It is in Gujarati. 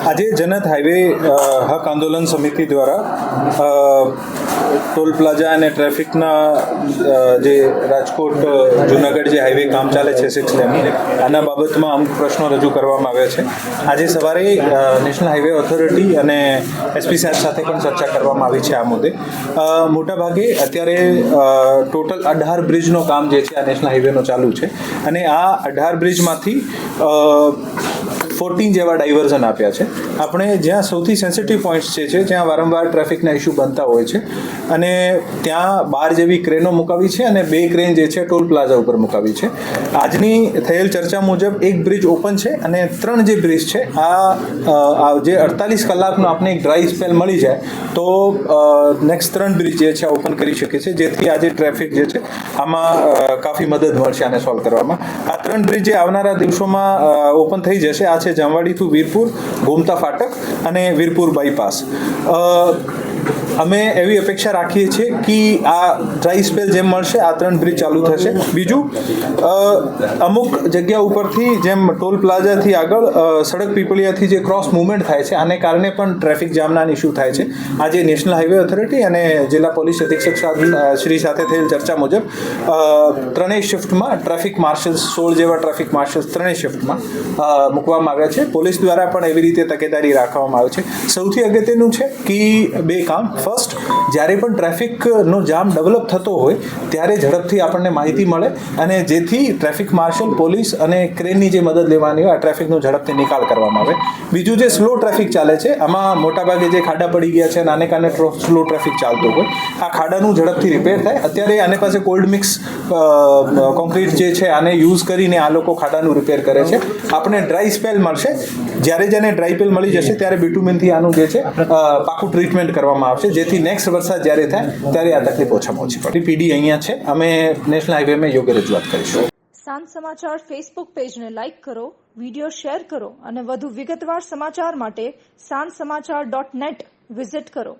આજે જનત હાઈવે હક આંદોલન સમિતિ દ્વારા ટોલ પ્લાઝા અને ટ્રાફિકના જે રાજકોટ જુનાગઢ જે હાઈવે કામ ચાલે છે 6 લેન આના બાબતમાં અમુક પ્રશ્નો રજૂ કરવામાં આવ્યા છે. આજે સવારે નેશનલ હાઈવે ઓથોરિટી અને એસપી સાહેબ સાથે પણ ચર્ચા કરવામાં આવી છે આ મુદ્દે. મોટાભાગે અત્યારે ટોટલ 18 બ્રિજનું કામ જે છે આ નેશનલ હાઈવેનો ચાલુ છે અને આ 18 બ્રિજમાંથી 14 જેવા ડાયવર્ઝન આપ્યા છે. આપણે જ્યાં સૌથી સેન્સિટિવ પોઈન્ટ્સ છે જ્યાં વારંવાર ટ્રાફિકના ઇસ્યુ બનતા હોય છે અને ત્યાં 12 જેવી ક્રેનો મુકાવી છે અને 2 ક્રેન જે છે ટોલ પ્લાઝા ઉપર મુકાવી છે. આજની થયેલ ચર્ચા મુજબ એક બ્રિજ ઓપન છે અને 3 જે બ્રિજ છે આ જે 48 કલાકનો આપણે એક ડ્રાય સ્પેલ મળી જાય તો નેક્સ્ટ 3 બ્રિજ જે છે ઓપન કરી શકે છે, જેથી આજે ટ્રાફિક જે છે આમાં કાફી મદદ મળશે આને સોલ્વ કરવામાં. આ 3 બ્રિજ જે આવનારા દિવસોમાં ઓપન થઈ જશે આ છે જામવાડી ટુ વીરપુર, ગોમતા ફાટક અને વીરપુર બાયપાસ. અમે એવી અપેક્ષા રાખીએ છીએ કે આ ડ્રાય સ્પેલ જેમ મળશે આ 3 બ્રિજ ચાલુ થશે. બીજું, અમુક જગ્યા ઉપરથી જેમ ટોલ પ્લાઝાથી આગળ સડક પીપળિયાથી જે ક્રોસ મુવમેન્ટ થાય છે આને કારણે પણ ટ્રાફિક જામના ઇસ્યુ થાય છે. આજે નેશનલ હાઈવે ઓથોરિટી અને જિલ્લા પોલીસ અધિક્ષક શ્રી સાથે થયેલ ચર્ચા મુજબ 3 શિફ્ટમાં ટ્રાફિક માર્શલ્સ 16 જેવા ટ્રાફિક માર્શલ્સ 3 શિફ્ટમાં મૂકવામાં આવ્યા છે. પોલીસ દ્વારા પણ એવી રીતે તકેદારી રાખવામાં આવે છે. સૌથી અગત્યનું છે કે 2 કામ. ફર્સ્ટ, જ્યારે પણ ટ્રાફિકનો જામ ડેવલપ થતો હોય ત્યારે ઝડપથી આપણને માહિતી મળે અને જેથી ટ્રાફિક માર્શલ, પોલીસ અને ક્રેનની જે મદદ લેવાની હોય આ ટ્રાફિકનો ઝડપથી નિકાલ કરવામાં આવે. બીજું, જે સ્લો ટ્રાફિક ચાલે છે આમાં મોટાભાગે જે ખાડા પડી ગયા છે અને આને કારણે સ્લો ટ્રાફિક ચાલતો હોય આ ખાડાનું ઝડપથી રિપેર થાય. અત્યારે આને પાસે કોલ્ડ મિક્સ કોન્ક્રીટ જે છે આને યુઝ કરીને આ લોકો ખાડાનું રિપેર કરે છે. આપણે ડ્રાય સ્પેલ મળશે, જ્યારે જેને ડ્રાય સ્પેલ મળી જશે ત્યારે બિટુમિનથી આનું જે છે પાકું ટ્રીટમેન્ટ કરવામાં આવશે, જેથી નેક્સ્ટ વરસાદ જ્યારે થાય ત્યારે આ તકલીફ ઓછામાં ઓછી પડે. પીડી અહીંયા છે, અમે નેશનલ હાઈવેમાં યોગ્ય રજૂઆત કરીશું. સાંજ સમાચાર ફેસબુક પેજને લાઇક કરો, વિડીયો શેર કરો અને વધુ વિગતવાર સમાચાર માટે sanssamachar.net વિઝિટ કરો.